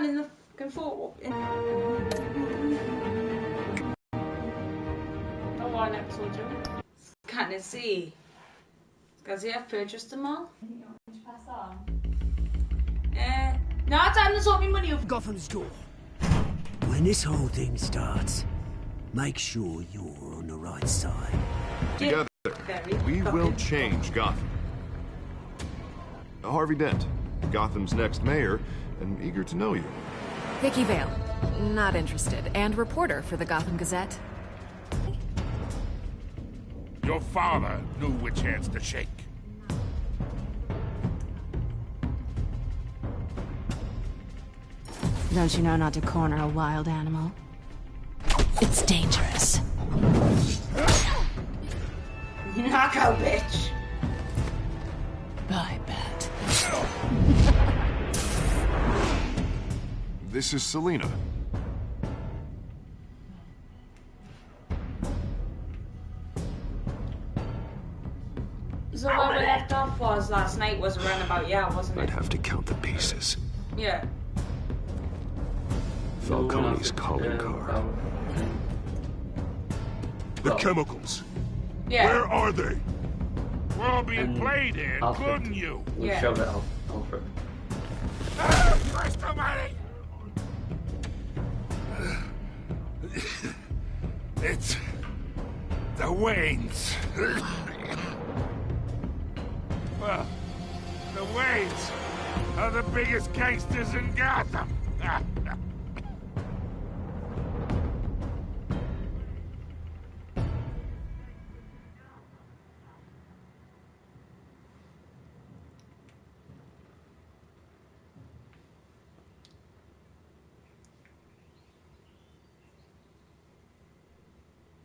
man in the fucking photo. Oh, one episode, Joe. Can it see? Does he have purchased them all? Pass on. No, time to sort me money off. Gotham's door. When this whole thing starts, make sure you're on the right side. Together, we will change Gotham. Harvey Dent, Gotham's next mayor, and eager to know you. Vicky Vale, not interested, and reporter for the Gotham Gazette. Your father knew which hands to shake. Don't you know not to corner a wild animal? It's dangerous. Knockout, bitch. I bet. This is Selina. So where we left off was last night was around about, yeah, wasn't it? I'd have to count the pieces. Yeah. Falcone's calling card. The chemicals. Yeah. Where are they? We're all being played in, couldn't you? We'll Yeah. shove it Alfred. Christ almighty! It's the Waynes. Well, the Waynes are the biggest gangsters in Gotham.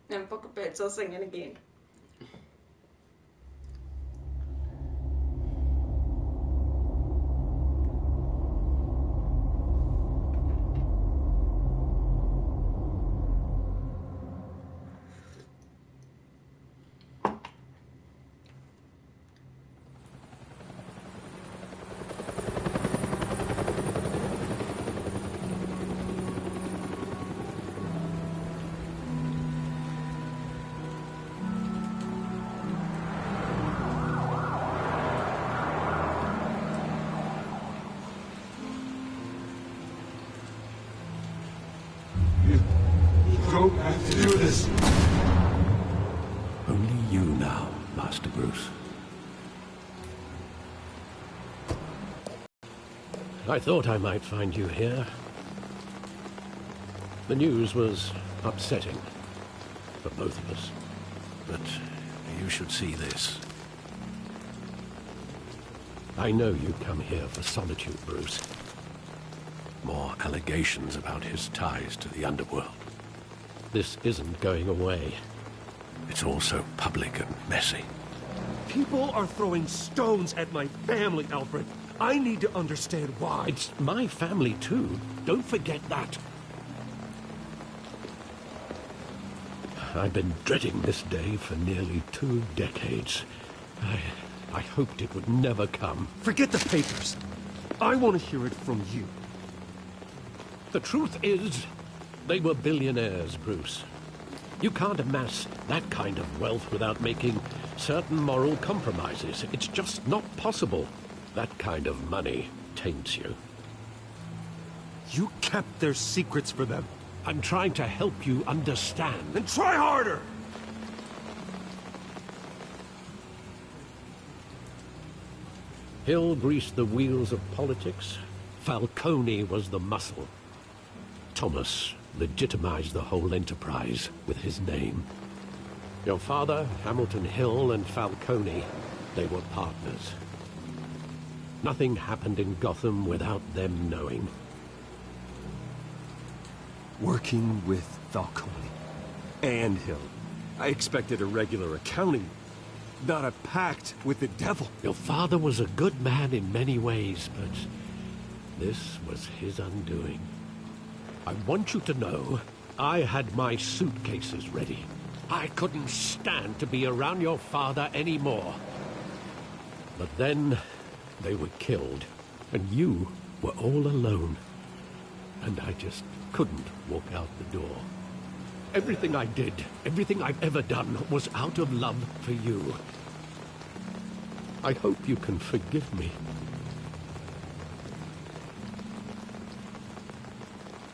And fuck a bitch, I'll sing it again. Don't have to do this. Only you now, Master Bruce. I thought I might find you here. The news was upsetting for both of us. But you should see this. I know you come here for solitude, Bruce. More allegations about his ties to the underworld. This isn't going away. It's all so public and messy. People are throwing stones at my family, Alfred. I need to understand why. It's my family, too. Don't forget that. I've been dreading this day for nearly 2 decades. I hoped it would never come. Forget the papers. I want to hear it from you. The truth is, they were billionaires, Bruce. You can't amass that kind of wealth without making certain moral compromises. It's just not possible. That kind of money taints you. You kept their secrets for them. I'm trying to help you understand. Then try harder! Hill greased the wheels of politics. Falcone was the muscle. Thomas legitimized the whole enterprise with his name. Your father, Hamilton Hill, and Falcone, they were partners. Nothing happened in Gotham without them knowing. Working with Falcone and Hill. I expected a regular accounting, not a pact with the devil. Your father was a good man in many ways, but this was his undoing. I want you to know, I had my suitcases ready. I couldn't stand to be around your father anymore. But then, they were killed, and you were all alone. and I just couldn't walk out the door. Everything I did, everything I've ever done, was out of love for you. I hope you can forgive me.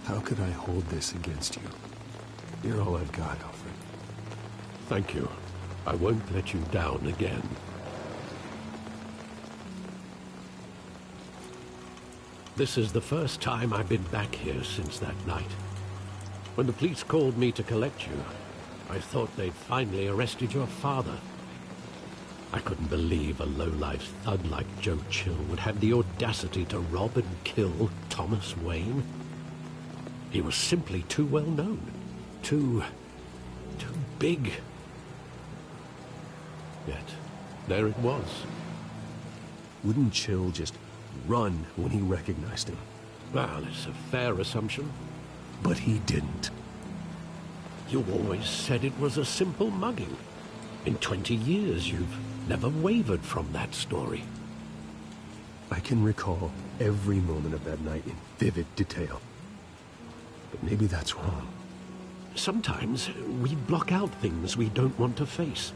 How could I hold this against you? You're all I've got, Alfred. Thank you. I won't let you down again. This is the first time I've been back here since that night. When the police called me to collect you, I thought they'd finally arrested your father. I couldn't believe a low-life thug like Joe Chill would have the audacity to rob and kill Thomas Wayne. He was simply too well known. Too big. Yet, there it was. Wouldn't Chill just run when he recognized him? Well, it's a fair assumption. But he didn't. You always said it was a simple mugging. In 20 years, you've never wavered from that story. I can recall every moment of that night in vivid detail. But maybe that's wrong. Sometimes we block out things we don't want to face.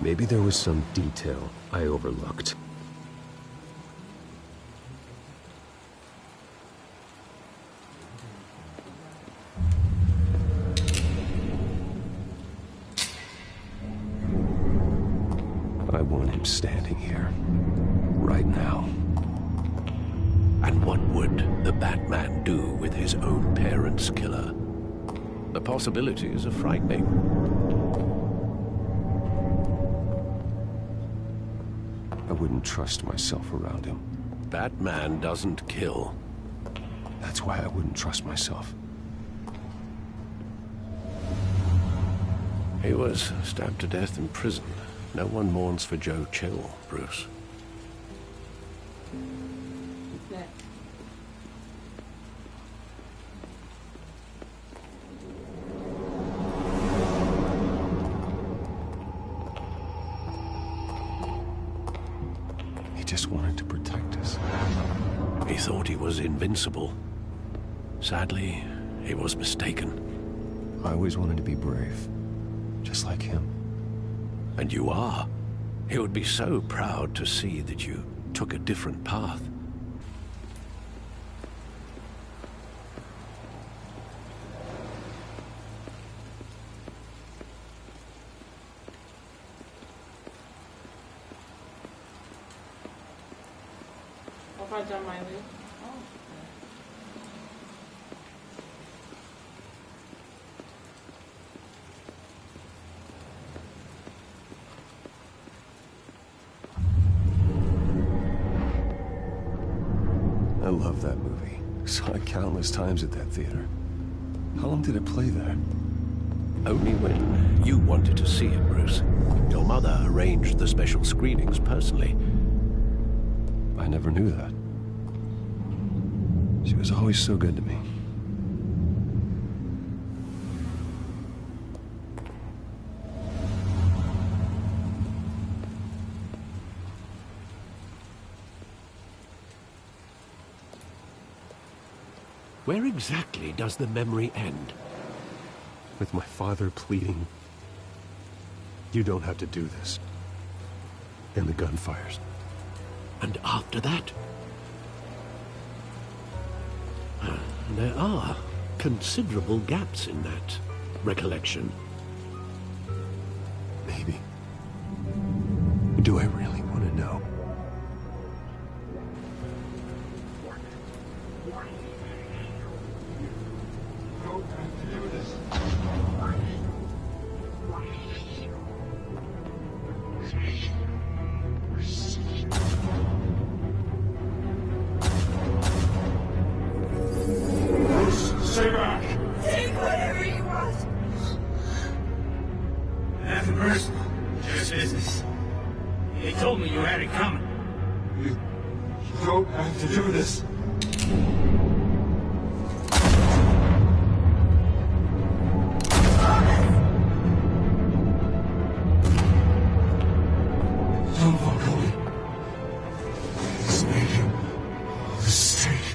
Maybe there was some detail I overlooked. I want him standing here, right now. And what would the Batman do with his own parents' killer? The possibilities are frightening. I wouldn't trust myself around him. Batman doesn't kill. That's why I wouldn't trust myself. He was stabbed to death in prison. No one mourns for Joe Chill, Bruce. Yeah. He just wanted to protect us. He thought he was invincible. Sadly, he was mistaken. I always wanted to be brave, just like him. And you are. He would be so proud to see that you took a different path. What have I done, Miley? Oh. I love that movie. Saw it countless times at that theater. How long did it play there? Only when you wanted to see it, Bruce. Your mother arranged the special screenings personally. I never knew that. She was always so good to me. Where exactly does the memory end? With my father pleading, "You don't have to do this." And the gun fires. And after that? There are considerable gaps in that recollection. Maybe. Do I really want to know? Stay back! Take whatever you want. Nothing personal, just business. They told me you had it coming. You don't have to do this. Don't walk away. It's made a mistake.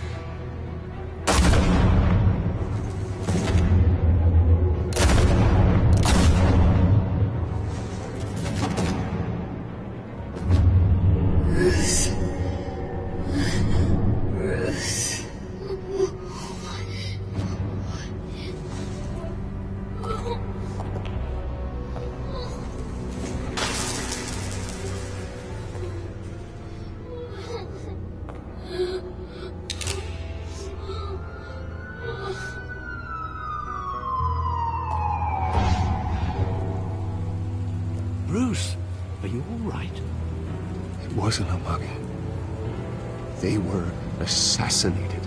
wasn't a mugging. They were assassinated.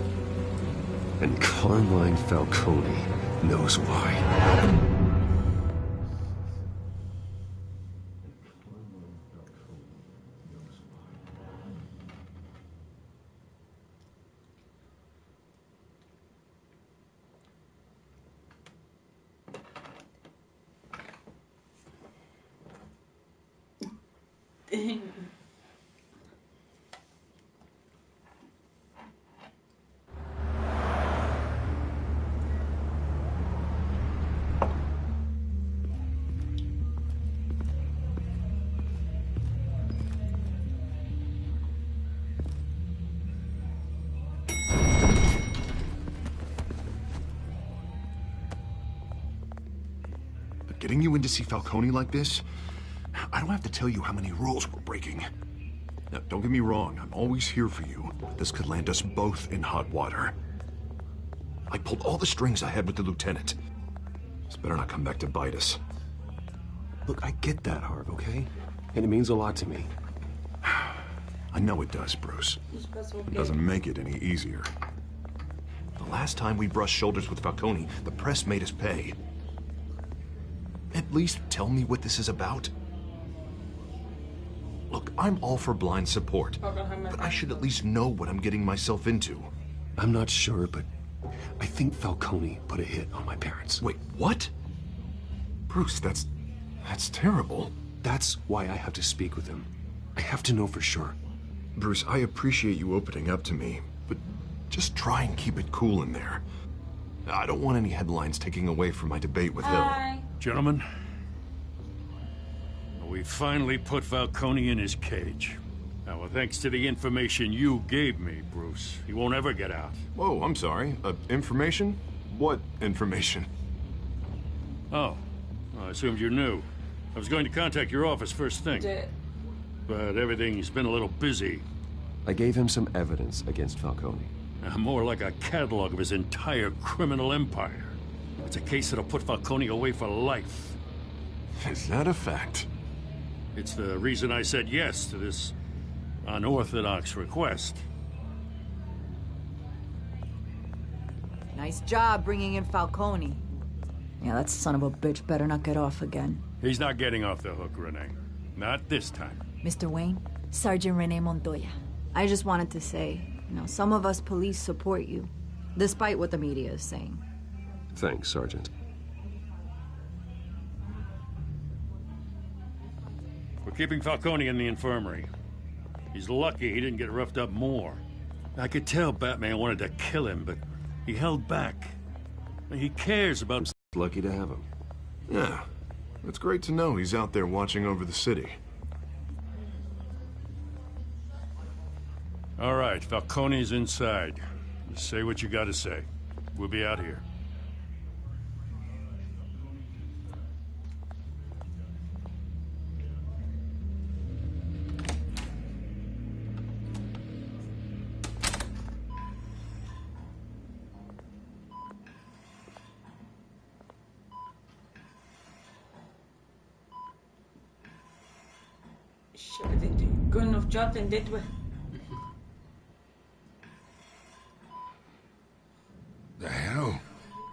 And Carmine Falcone knows why. Getting you in to see Falcone like this? I don't have to tell you how many rules we're breaking. Now, don't get me wrong, I'm always here for you, but this could land us both in hot water. I pulled all the strings I had with the lieutenant. This better not come back to bite us. Look, I get that, Harv, okay? And it means a lot to me. I know it does, Bruce. It doesn't make it any easier. The last time we brushed shoulders with Falcone, the press made us pay. At least tell me what this is about. Look, I'm all for blind support, but I should at least know what I'm getting myself into. I'm not sure, but I think Falcone put a hit on my parents. Wait, what? Bruce, that's terrible. That's why I have to speak with him. I have to know for sure. Bruce, I appreciate you opening up to me, but just try and keep it cool in there. I don't want any headlines taking away from my debate with Hill. Gentlemen, we finally put Falcone in his cage. Now, thanks to the information you gave me, Bruce, he won't ever get out. Whoa, I'm sorry. Information? What information? Oh, I assumed you knew. I was going to contact your office first thing. But everything's been a little busy. I gave him some evidence against Falcone. More like a catalog of his entire criminal empire. It's a case that'll put Falcone away for life. Is that a fact? It's the reason I said yes to this unorthodox request. Nice job bringing in Falcone. Yeah, that son of a bitch better not get off again. He's not getting off the hook, Renee. Not this time. Mr. Wayne, Sergeant Renee Montoya. I just wanted to say, some of us police support you, despite what the media is saying. Thanks, Sergeant. We're keeping Falcone in the infirmary. He's lucky he didn't get roughed up more. I could tell Batman wanted to kill him, but he held back. He cares about... Lucky to have him. Yeah. It's great to know he's out there watching over the city. All right, Falcone's inside. Just say what you gotta say. We'll be out here. Good enough job then, did we? The hell?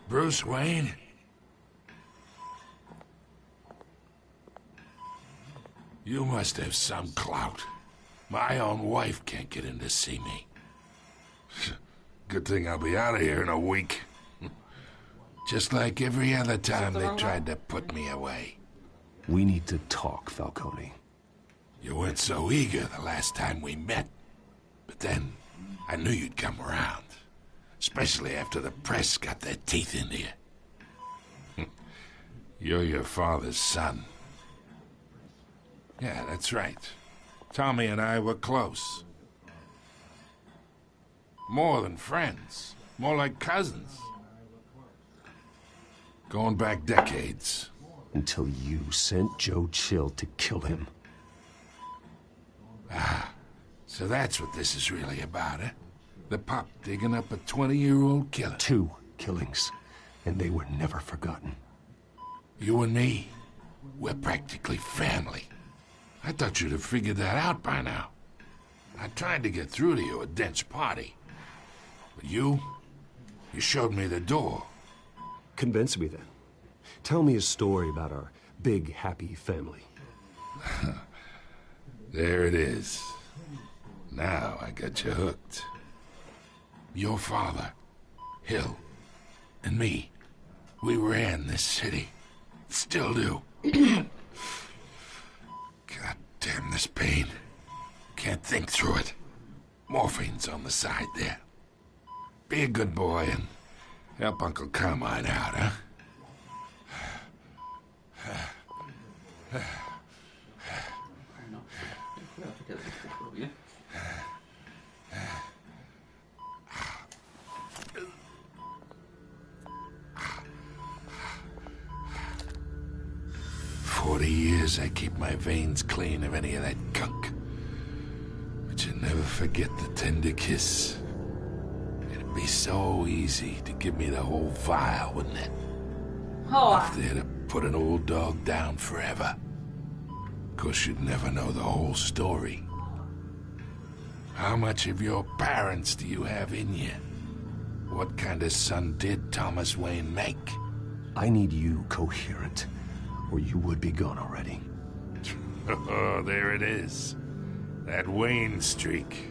Bruce Wayne? You must have some clout. My own wife can't get in to see me. Good thing I'll be out of here in a week. Just like every other time they tried to put me away. We need to talk, Falcone. You weren't so eager the last time we met. But then, I knew you'd come around. Especially after the press got their teeth into you. You're your father's son. Yeah, that's right. Tommy and I were close. More than friends. More like cousins. Going back decades. Until you sent Joe Chill to kill him. Ah, so that's what this is really about, eh? The pup digging up a 20-year-old killer. 2 killings, and they were never forgotten. You and me, we're practically family. I thought you'd have figured that out by now. I tried to get through to you, a dense party. But you showed me the door. Convince me then. Tell me a story about our big, happy family. There it is. Now I got you hooked. Your father, Hill, and me, we ran this city. Still do. God damn this pain. Can't think through it. Morphine's on the side there. Be a good boy and help Uncle Carmine out, huh? 40 years I keep my veins clean of any of that gunk. But you never forget the tender kiss. It'd be so easy to give me the whole vial, wouldn't it? Up there to put an old dog down forever. Of course, you'd never know the whole story. How much of your parents do you have in you? What kind of son did Thomas Wayne make? I need you coherent, or you would be gone already. Oh, there it is. That Wayne streak.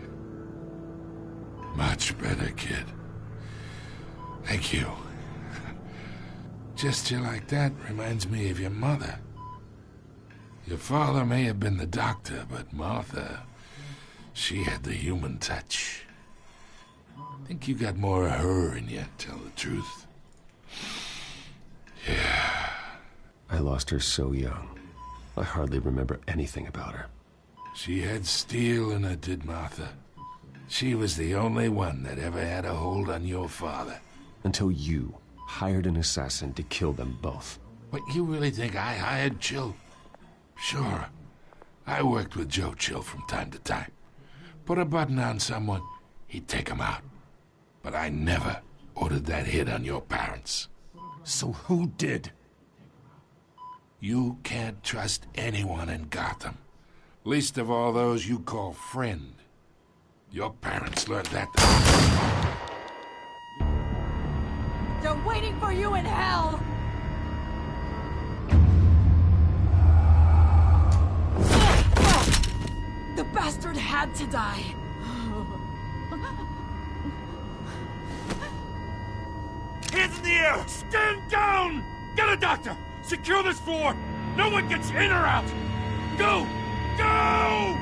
Much better, kid. Thank you. Gesture like that reminds me of your mother. Your father may have been the doctor, but Martha, she had the human touch. I think you got more of her in you, to tell the truth. Yeah. I lost her so young. I hardly remember anything about her. She had steel in her, did Martha. She was the only one that ever had a hold on your father. Until you hired an assassin to kill them both. What, you really think I hired Chill? Sure. I worked with Joe Chill from time to time. Put a button on someone, he'd take him out. But I never ordered that hit on your parents. So who did? You can't trust anyone in Gotham. Least of all those you call friend. Your parents learned that. They're waiting for you in hell! The bastard had to die. Hands in the air! Stand down! Get a doctor! Secure this floor! No one gets in or out! Go! Go!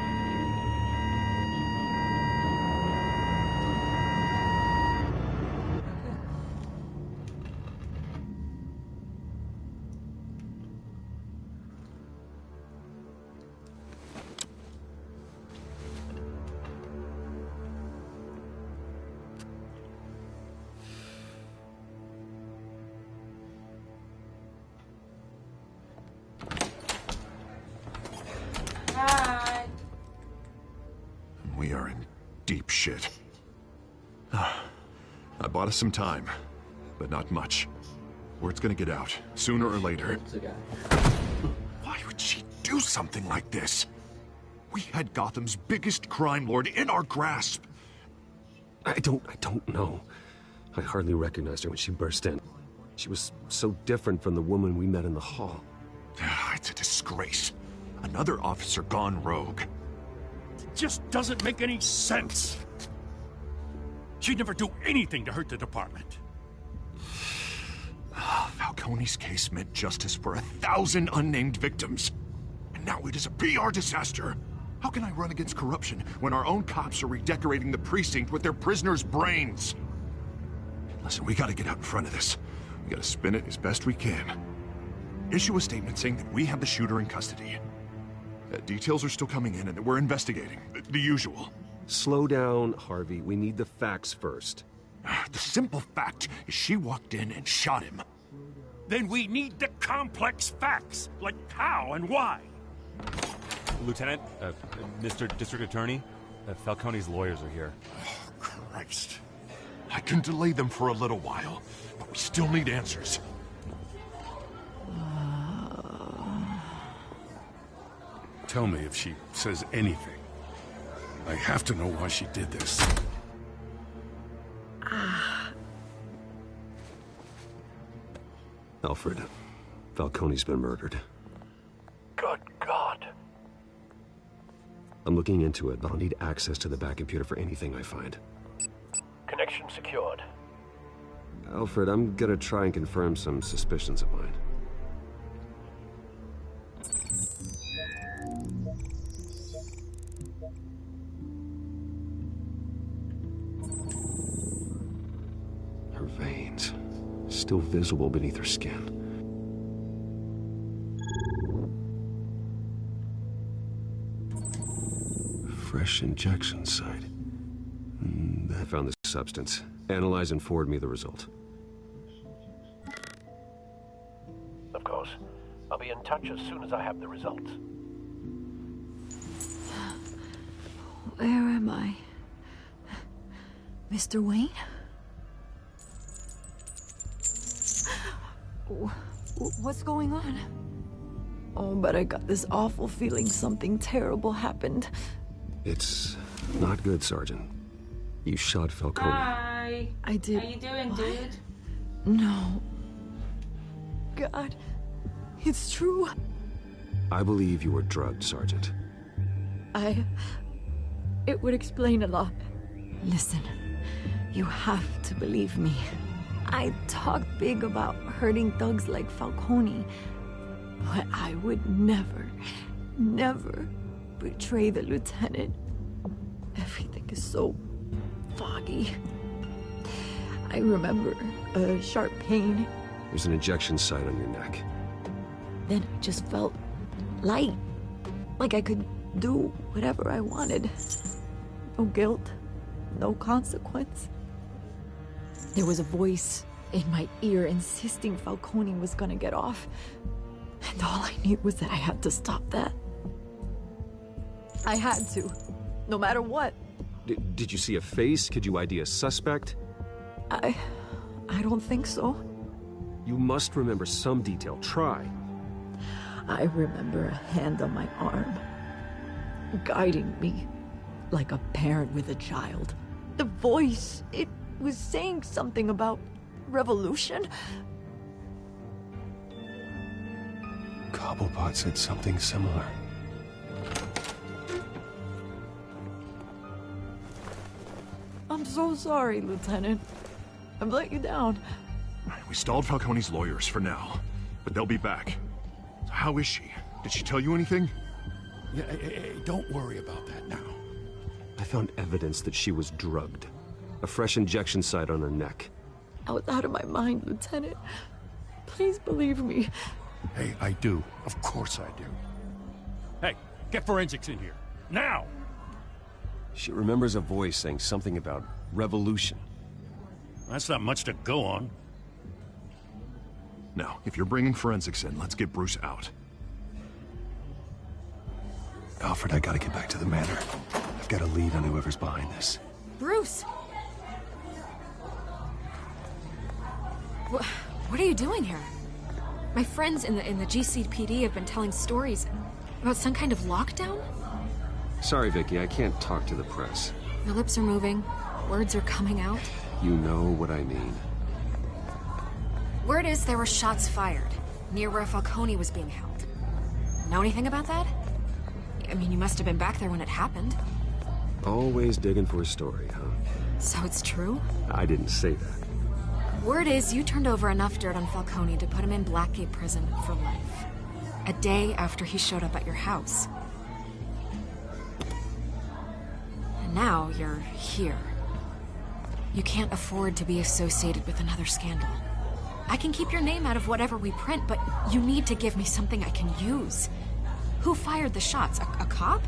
Hi. We are in deep shit. I bought us some time, but not much. Word's gonna get out, sooner or later. Why would she do something like this? We had Gotham's biggest crime lord in our grasp. I don't know. I hardly recognized her when she burst in. She was so different from the woman we met in the hall. It's a disgrace. Another officer gone rogue. It just doesn't make any sense. She'd never do anything to hurt the department. Falcone's case meant justice for 1,000 unnamed victims. And now it is a PR disaster. How can I run against corruption when our own cops are redecorating the precinct with their prisoners' brains? Listen, we gotta get out in front of this. We gotta spin it as best we can. Issue a statement saying that we have the shooter in custody. Details are still coming in and that we're investigating. The usual. Slow down, Harvey. We need the facts first. The simple fact is she walked in and shot him. Then we need the complex facts, like how and why. Lieutenant, Mr. District Attorney, Falcone's lawyers are here. Oh, Christ. I can delay them for a little while, but we still need answers. Tell me if she says anything. I have to know why she did this. Alfred, Falcone's been murdered. Good God. I'm looking into it, but I'll need access to the back computer for anything I find. Connection secured. Alfred, I'm gonna try and confirm some suspicions of mine. Her veins, still visible beneath her skin. Fresh injection site. I found the substance. Analyze and forward me the result. Of course. I'll be in touch as soon as I have the results. Where am I? Mr. Wayne? What's going on? Oh, but I got this awful feeling something terrible happened. It's not good, Sergeant. You shot Falcone. Hi. I did. How you doing, What? dude? No. God, it's true. I believe you were drugged, Sergeant. It would explain a lot. Listen, you have to believe me. I talked big about hurting thugs like Falcone, but I would never, never betray the lieutenant. Everything is so foggy. I remember a sharp pain. There's an injection site on your neck. Then I just felt light, like I could do whatever I wanted. No guilt, no consequence. There was a voice in my ear insisting Falcone was gonna get off. And all I knew was that I had to stop that. I had to, no matter what. Did you see a face? Could you ID a suspect? I don't think so. You must remember some detail. Try. I remember a hand on my arm, guiding me like a parent with a child. The voice, it was saying something about revolution. Cobblepot said something similar. I'm so sorry, Lieutenant. I've let you down. We stalled Falcone's lawyers for now, but they'll be back. How is she? Did she tell you anything? Yeah, hey, don't worry about that now. I found evidence that she was drugged. A fresh injection site on her neck. I was out of my mind, Lieutenant. Please believe me. Hey, I do. Of course I do. Hey, get forensics in here. Now! She remembers a voice saying something about revolution. That's not much to go on. Now, if you're bringing forensics in, let's get Bruce out. Alfred, I gotta get back to the manor. I've got a lead on whoever's behind this. Bruce! What are you doing here? My friends in the GCPD have been telling stories about some kind of lockdown? Sorry, Vicky, I can't talk to the press. Your lips are moving, words are coming out. You know what I mean. Word is there were shots fired near where Falcone was being held. Know anything about that? I mean, you must have been back there when it happened. Always digging for a story, huh? So it's true? I didn't say that. Word is you turned over enough dirt on Falcone to put him in Blackgate Prison for life. A day after he showed up at your house. And now you're here. You can't afford to be associated with another scandal. I can keep your name out of whatever we print, but you need to give me something I can use. Who fired the shots? A cop?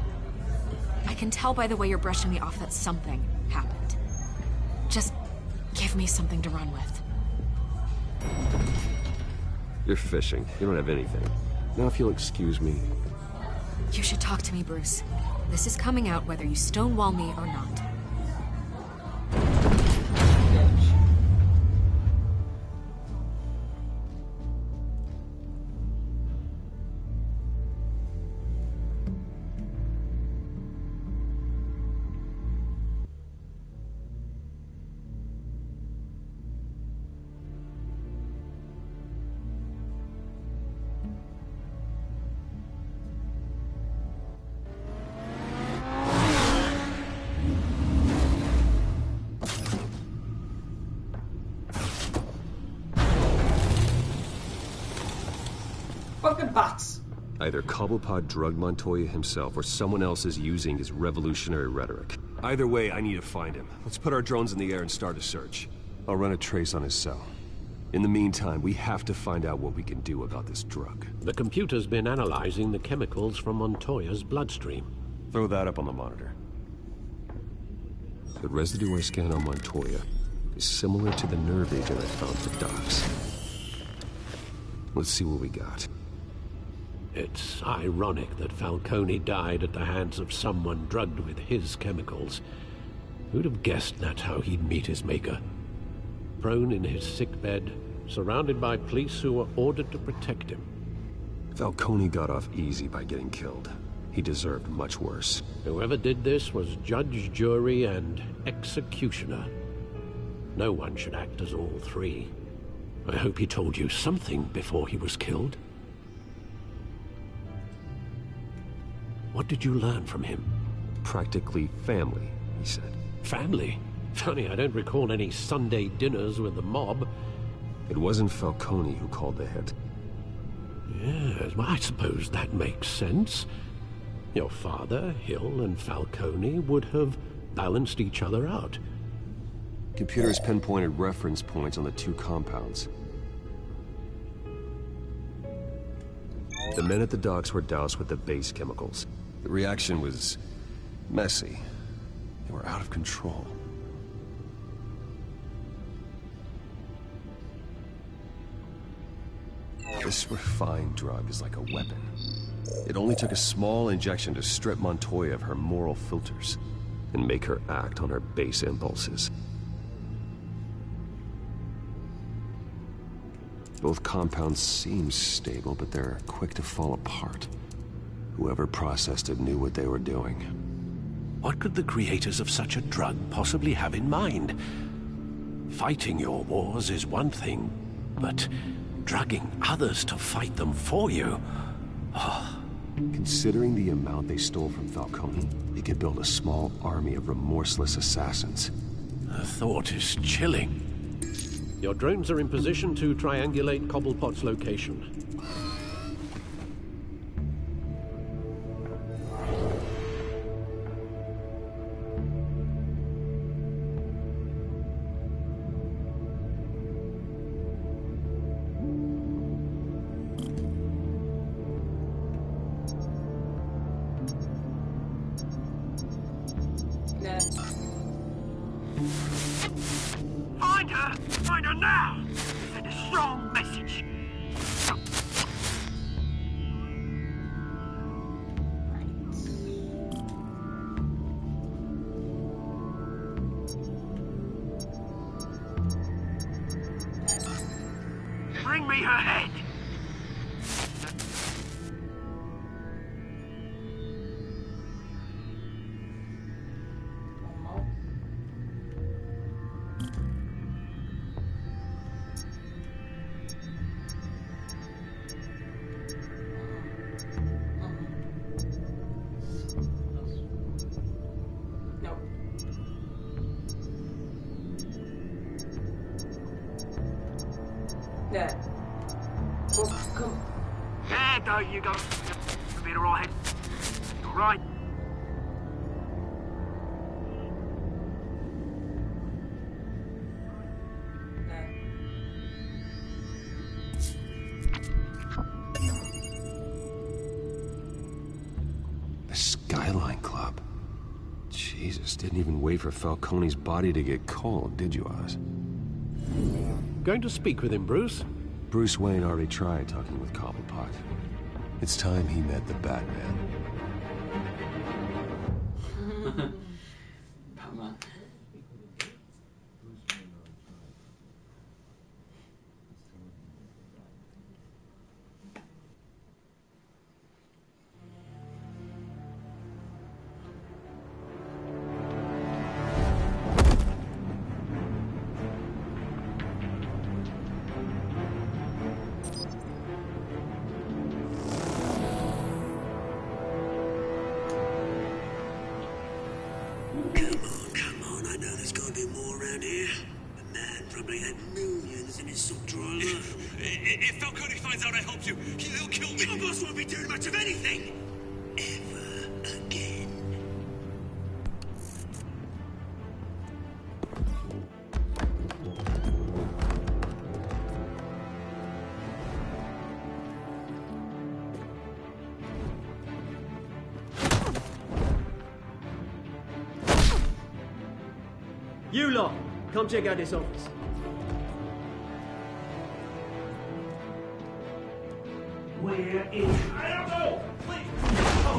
I can tell by the way you're brushing me off that something happened. Just give me something to run with. You're fishing. You don't have anything. Now if you'll excuse me. You should talk to me, Bruce. This is coming out whether you stonewall me or not. Fucking bats. Either Cobblepot drugged Montoya himself or someone else is using his revolutionary rhetoric. Either way, I need to find him. Let's put our drones in the air and start a search. I'll run a trace on his cell. In the meantime, we have to find out what we can do about this drug. The computer's been analyzing the chemicals from Montoya's bloodstream. Throw that up on the monitor. The residue I scanned on Montoya is similar to the nerve agent I found at the docks. Let's see what we got. It's ironic that Falcone died at the hands of someone drugged with his chemicals. Who'd have guessed that's how he'd meet his maker? Prone in his sickbed, surrounded by police who were ordered to protect him. Falcone got off easy by getting killed. He deserved much worse. Whoever did this was judge, jury, and executioner. No one should act as all three. I hope he told you something before he was killed. What did you learn from him? Practically family, he said. Family? Funny, I don't recall any Sunday dinners with the mob. It wasn't Falcone who called the hit. Yes, well, I suppose that makes sense. Your father, Hill, and Falcone would have balanced each other out. Computers pinpointed reference points on the two compounds. The men at the docks were doused with the base chemicals. The reaction was messy. They were out of control. This refined drug is like a weapon. It only took a small injection to strip Montoya of her moral filters and make her act on her base impulses. Both compounds seem stable, but they're quick to fall apart. Whoever processed it knew what they were doing. What could the creators of such a drug possibly have in mind? Fighting your wars is one thing, but drugging others to fight them for you? Oh. Considering the amount they stole from Falcone, they could build a small army of remorseless assassins. The thought is chilling. Your drones are in position to triangulate Cobblepot's location. Find her now! Send a strong message. Bring me her head! Oh, come. There you go. Be alright. Right. The Skyline Club. Jesus, didn't even wait for Falcone's body to get cold, did you, Oz? Going to speak with him, Bruce? Bruce Wayne already tried talking with Cobblepot. It's time he met the Batman. Batman. Come on, I know there's gotta be more around here. The man probably had millions in his sock drawer alone. If Falcone finds out I helped you, he'll kill me. Your boss won't be doing much of anything. Ever again. You lot, come check out this office. Where is... I don't know!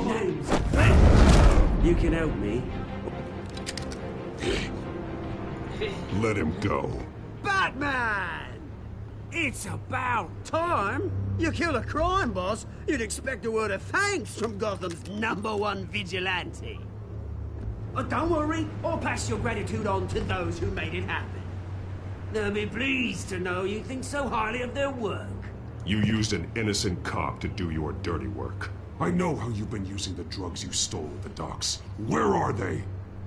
Names. You can help me. Let him go. Batman! It's about time. You kill a crime boss, you'd expect a word of thanks from Gotham's #1 vigilante. But don't worry, I'll pass your gratitude on to those who made it happen. They'll be pleased to know you think so highly of their work. You used an innocent cop to do your dirty work. I know how you've been using the drugs you stole at the docks. Where are they?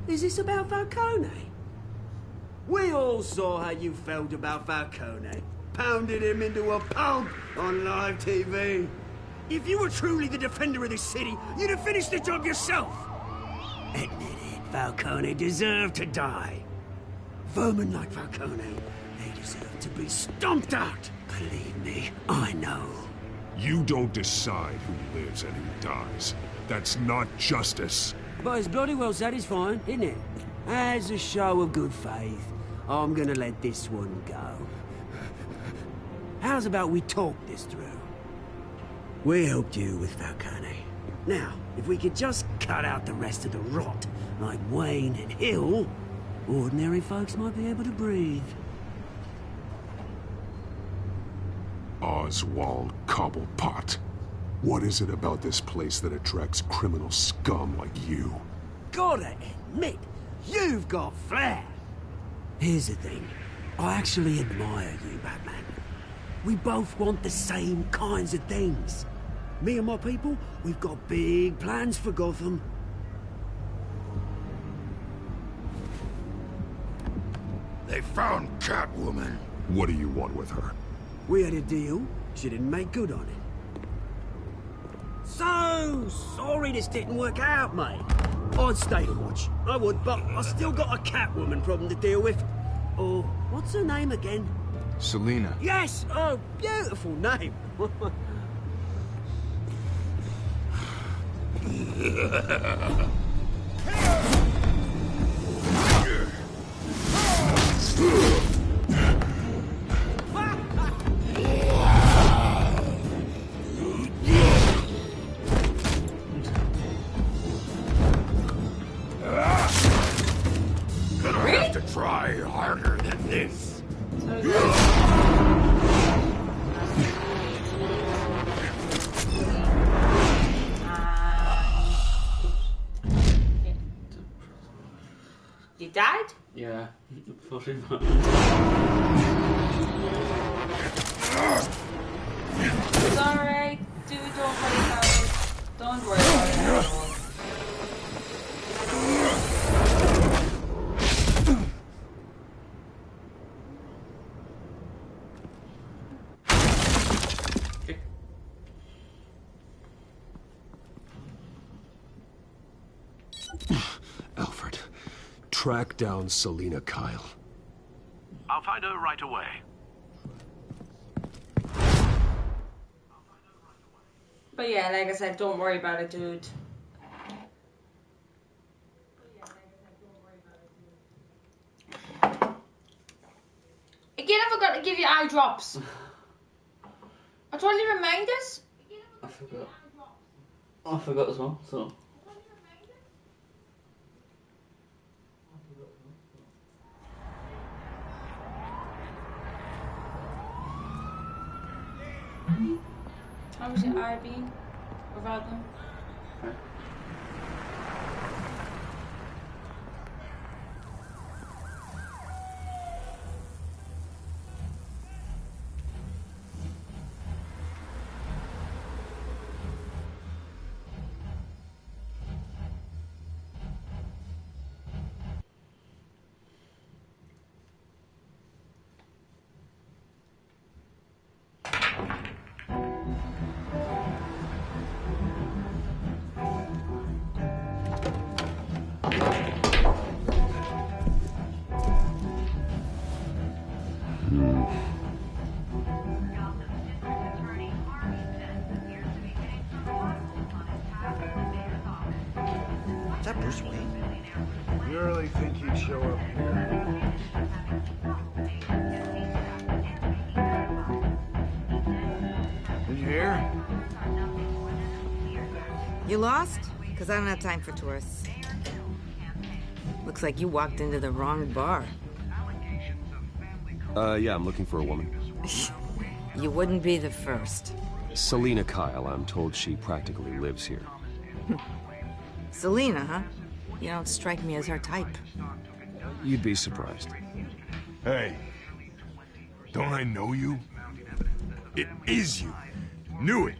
Is this about Falcone? We all saw how you felt about Falcone. Pounded him into a pulp on live TV. If you were truly the defender of this city, you'd have finished the job yourself. Admit it, Falcone deserved to die. Vermin like Falcone, they deserve to be stomped out. Believe me, I know. You don't decide who lives and who dies. That's not justice. But it's bloody well satisfying, isn't it? As a show of good faith, I'm gonna let this one go. How's about we talk this through? We helped you with Falcone. Now, if we could just cut out the rest of the rot, like Wayne and Hill, ordinary folks might be able to breathe. Oswald Cobblepot. What is it about this place that attracts criminal scum like you? Gotta admit, you've got flair. Here's the thing. I actually admire you, Batman. We both want the same kinds of things. Me and my people, we've got big plans for Gotham. They found Catwoman. What do you want with her? We had a deal. She didn't make good on it. So sorry this didn't work out, mate. I'd stay to watch. I would, but I still got a Catwoman problem to deal with. Oh, what's her name again? Selina. Yes! Oh, beautiful name. Gonna have to try harder than this. You died? Yeah. Sorry, It's alright, dude, don't worry about it. Don't worry about it at all. Alfred, track down Selina Kyle. I'll find her right away. But yeah, like I said, don't worry about it, dude. Again, I forgot to give you eye drops. I told you to remind us. I forgot. I forgot as well, so... How was your eye been without them? Is that Bruce Wayne? You really think he'd show up here? In here? You lost? Because I don't have time for tourists. Looks like you walked into the wrong bar. Yeah, I'm looking for a woman. You wouldn't be the first. Selina Kyle, I'm told she practically lives here. Selina, huh? You don't strike me as her type. You'd be surprised. Hey, don't I know you? It is you. Knew it.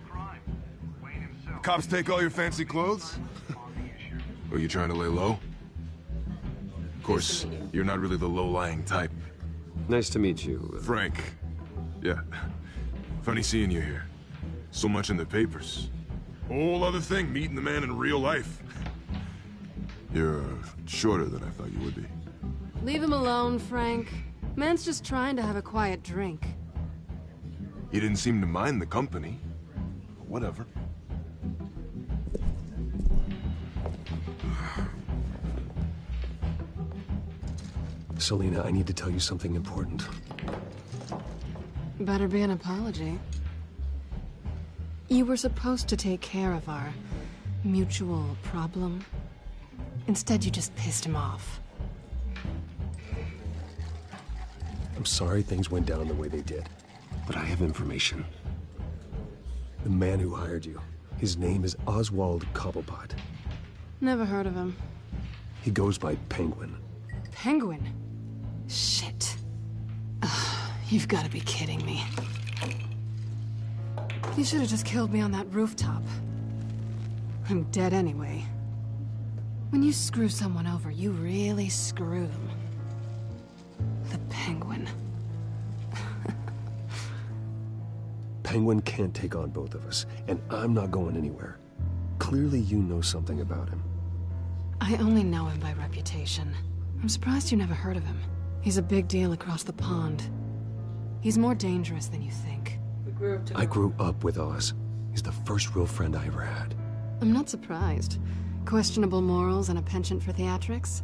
Cops take all your fancy clothes? Are you trying to lay low? Of course, you're not really the low-lying type. Nice to meet you. Frank. Yeah. Funny seeing you here. So much in the papers. Whole other thing, meeting the man in real life. You're shorter than I thought you would be. Leave him alone, Frank. Man's just trying to have a quiet drink. He didn't seem to mind the company. Whatever. Selina, I need to tell you something important. Better be an apology. You were supposed to take care of our mutual problem. Instead, you just pissed him off. I'm sorry things went down the way they did, but I have information. The man who hired you, his name is Oswald Cobblepot. Never heard of him. He goes by Penguin. Penguin? Shit. Ugh, you've got to be kidding me. You should have just killed me on that rooftop. I'm dead anyway. When you screw someone over, you really screw them. The Penguin. Penguin can't take on both of us, and I'm not going anywhere. Clearly you know something about him. I only know him by reputation. I'm surprised you never heard of him. He's a big deal across the pond. He's more dangerous than you think. I grew up with Oz. He's the first real friend I ever had. I'm not surprised. Questionable morals and a penchant for theatrics.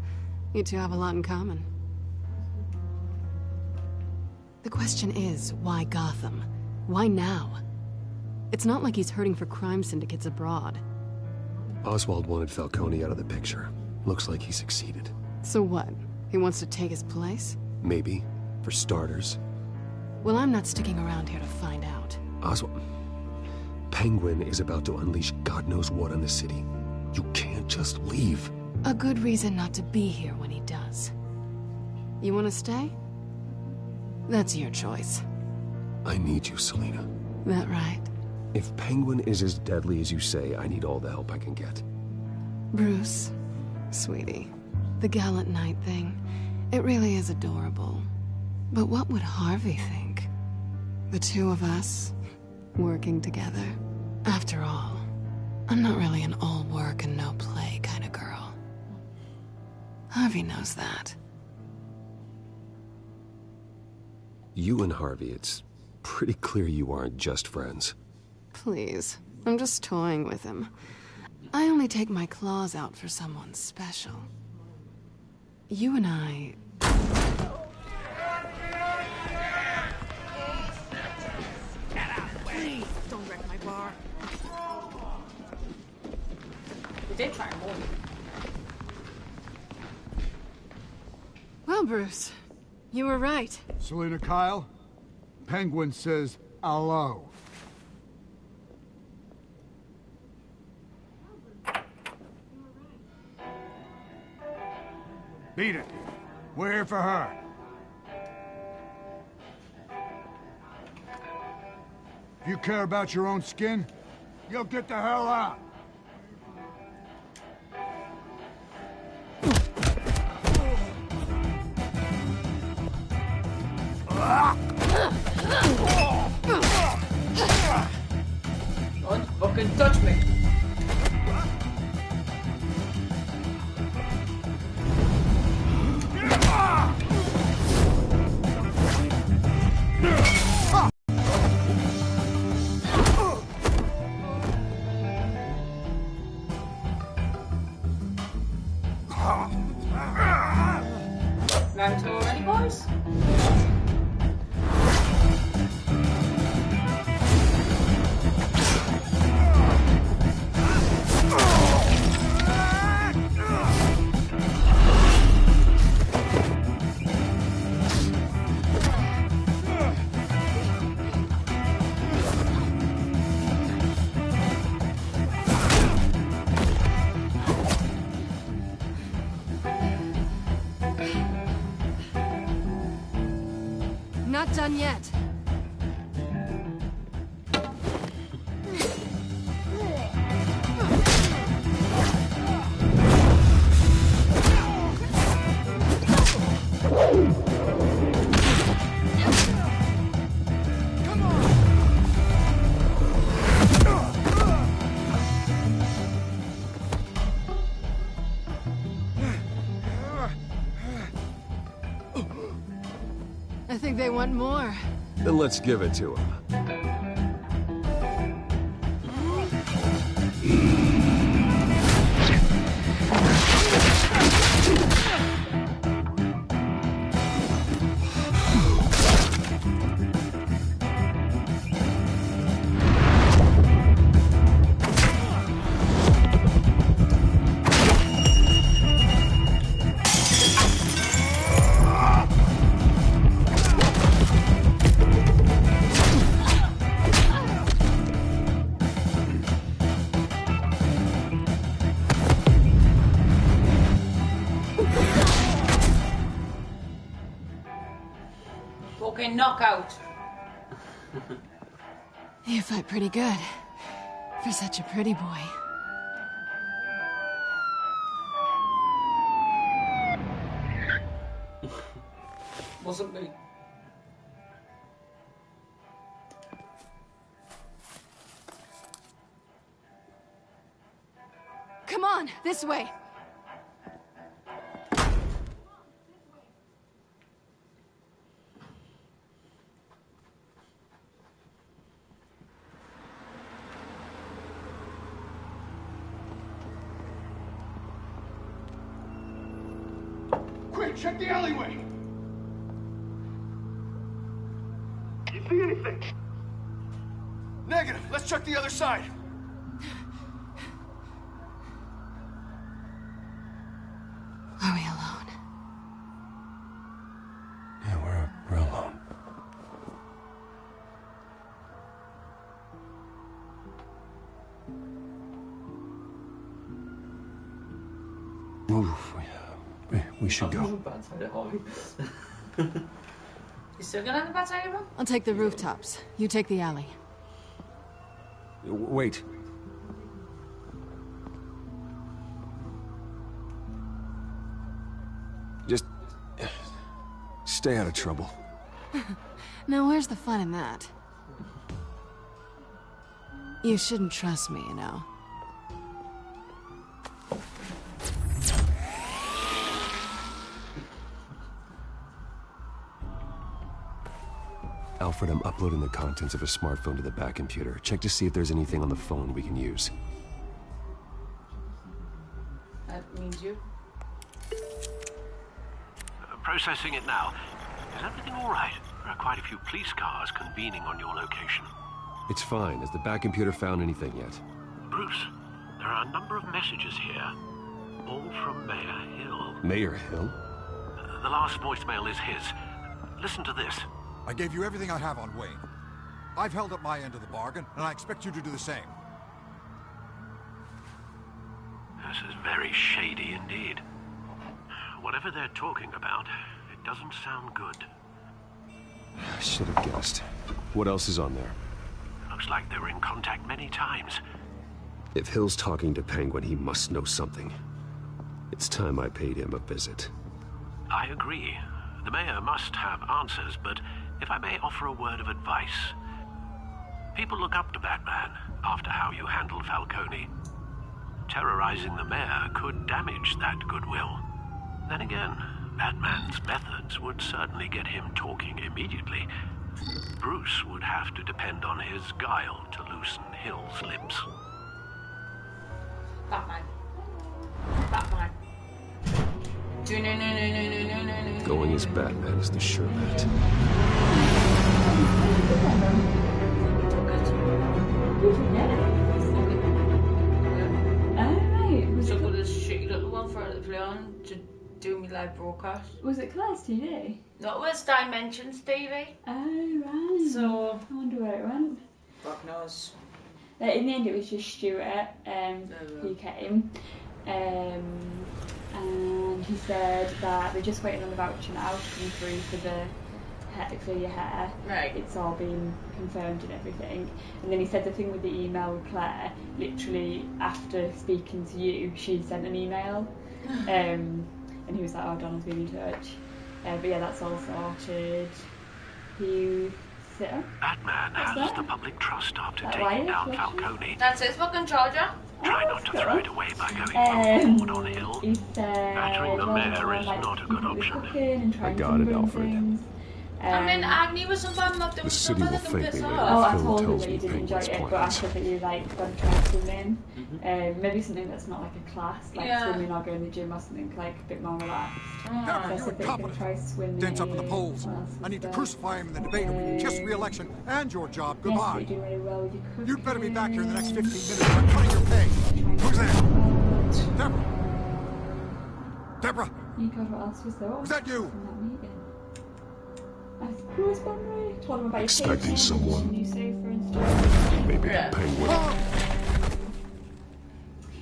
You two have a lot in common. The question is, why Gotham? Why now? It's not like he's hurting for crime syndicates abroad. Oswald wanted Falcone out of the picture. Looks like he succeeded. So what? He wants to take his place? Maybe, for starters. Well, I'm not sticking around here to find out. Oswald... Penguin is about to unleash God knows what on the city. You can't just leave. A good reason not to be here when he does. You want to stay? That's your choice. I need you, Selina. That right? If Penguin is as deadly as you say, I need all the help I can get. Bruce, sweetie, the gallant knight thing, it really is adorable. But what would Harvey think? The two of us, working together. After all, I'm not really an all work and no play kind of girl. Harvey knows that. You and Harvey, it's pretty clear you aren't just friends. Please, I'm just toying with him. I only take my claws out for someone special. You and I... Please, don't wreck my bar. We did try more. Well, Bruce, you were right. Selina Kyle, Penguin says hello. Beat it. We're here for her. If you care about your own skin, you'll get the hell out. Don't fucking touch me. not done yet. I think they want more. Then let's give it to him. Fucking knockout. You fight pretty good. For such a pretty boy. Wasn't me. Come on, this way. Quick, check the alleyway! You see anything? Negative. Let's check the other side. Are we alone? Yeah, we're alone. Oof, we should go. You still going on the bad side of him? I'll take the rooftops. You take the alley. Wait. Just stay out of trouble. Now, where's the fun in that? You shouldn't trust me, you know. Alfred, I'm uploading the contents of a smartphone to the back computer. Check to see if there's anything on the phone we can use. That means you. Processing it now. Is everything all right? There are quite a few police cars convening on your location. It's fine. Has the back computer found anything yet? Bruce, there are a number of messages here, all from Mayor Hill. Mayor Hill? The last voicemail is his. Listen to this. I gave you everything I have on Wayne. I've held up my end of the bargain, and I expect you to do the same. This is very shady indeed. Whatever they're talking about, it doesn't sound good. I should have guessed. What else is on there? Looks like they were in contact many times. If Hill's talking to Penguin, he must know something. It's time I paid him a visit. I agree. The mayor must have answers, but if I may offer a word of advice. People look up to Batman after how you handled Falcone. Terrorizing the mayor could damage that goodwill. Then again, Batman's methods would certainly get him talking immediately. Bruce would have to depend on his guile to loosen Hill's lips. Batman. Batman. No. Going as Batman is the sure bet. So good as shitty little one for her to play on to do me live broadcast. Was it Claire's TV? No, it was Dimensions TV. Oh, right. So I wonder where it went. God knows. In the end, it was just Stuart who came. And he said that they're just waiting on the voucher now to come through for the for your hair. Right. It's all been confirmed and everything. And then he said the thing with the email with Claire, literally after speaking to you, she sent an email. And he was like, oh, Donna's been in touch. But yeah, that's all sorted. You sit up. Batman has the public trust after That taking wire down flashing? Falcone. That's his fucking charger. Try not to throw it away by going forward on hill. Battering the mayor is not a good option. I got it, Alfred. I mean, Agni was sometimes not doing The stuff city that will can thank piss me off. later. Oh, I Phil told him tells that me you didn't enjoy Penguin's it, but I plans. said that you like got to try swimming. Maybe something that's not like a class, like swimming or going to the gym or something like a bit more relaxed. So I said that you can try swimming. Dents up in the polls. I need to crucify him in the debate over your kiss re-election and your job. Goodbye. Yes, you're doing really well with your cooking. You'd better be back here in the next 15 minutes or I'm cutting your pay. Who's there? Deborah. Deborah. You God, what else was there? Was that you? From that meeting. Louise told him about Expecting your someone. New sofa and stuff. Maybe the Penguin.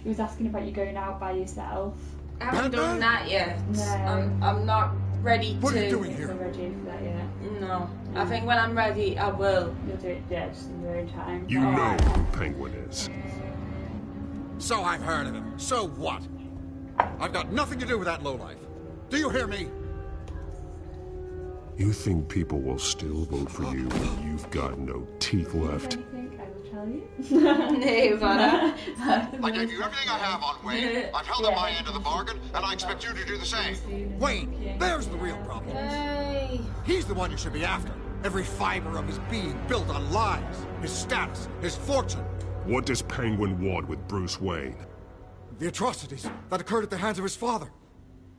He was asking about you going out by yourself. I haven't done that yet. No. I'm not ready to. What are you doing here? I'm not ready for that yet. No. I think when I'm ready, I will. You'll do it, yeah, just in your own time. You know who Penguin is. So I've heard of him. So what? I've got nothing to do with that lowlife. Do you hear me? You think people will still vote for you when you've got no teeth left? Anything, I will tell you. No, Donna. I gave you everything I have on Wayne. I've held up my end of the bargain, and I expect you to do the same. Wayne, there's the real problem. Hey. He's the one you should be after. Every fiber of his being built on lies. His status, his fortune. What does Penguin want with Bruce Wayne? The atrocities that occurred at the hands of his father.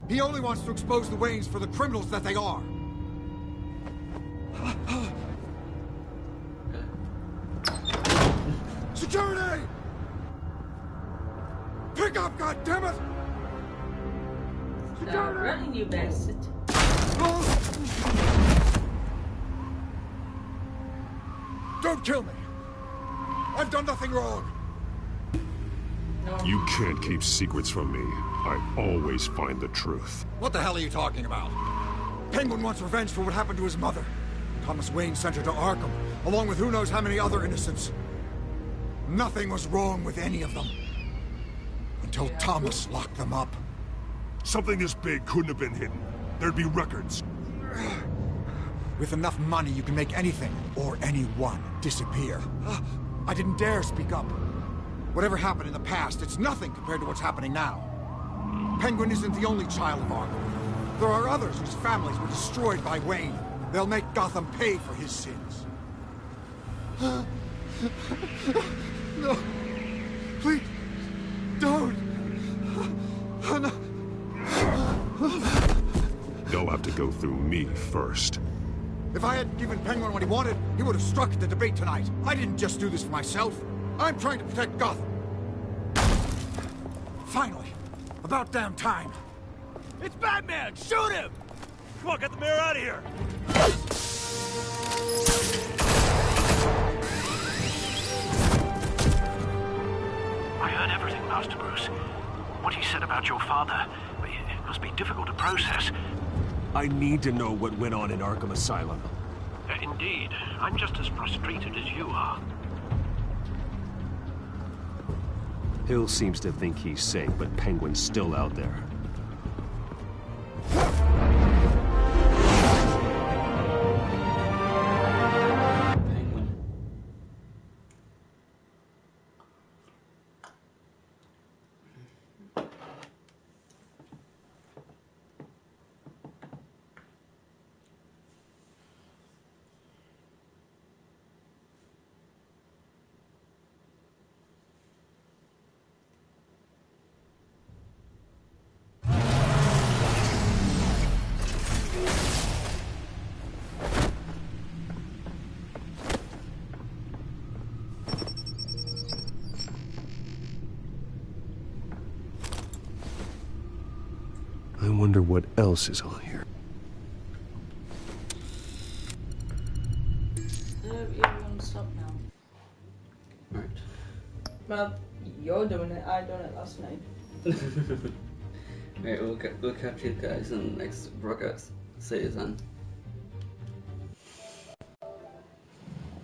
He only wants to expose the Waynes for the criminals that they are. Security! Pick up, goddammit! No, running, you bastard. Don't kill me! I've done nothing wrong! You can't keep secrets from me. I always find the truth. What the hell are you talking about? Penguin wants revenge for what happened to his mother. Thomas Wayne sent her to Arkham, along with who knows how many other innocents. Nothing was wrong with any of them. Until Thomas locked them up. Something this big couldn't have been hidden. There'd be records. With enough money, you can make anything, or anyone, disappear. I didn't dare speak up. Whatever happened in the past, it's nothing compared to what's happening now. Penguin isn't the only child of Arkham. There are others whose families were destroyed by Wayne. They'll make Gotham pay for his sins. No. Please. Don't. No. They'll have to go through me first. If I hadn't given Penguin what he wanted, he would have struck at the debate tonight. I didn't just do this for myself. I'm trying to protect Gotham. Finally. About damn time. It's Batman! Shoot him! Come on, get the mayor out of here! I heard everything, Master Bruce. What he said about your father, it must be difficult to process. I need to know what went on in Arkham Asylum. Indeed. I'm just as frustrated as you are. Hill seems to think he's safe, but Penguin's still out there. I wonder what else is on here. You're gonna stop now. Right. Well, you're doing it. I done it last night. Alright, we'll catch you guys in the next broadcast. See you then.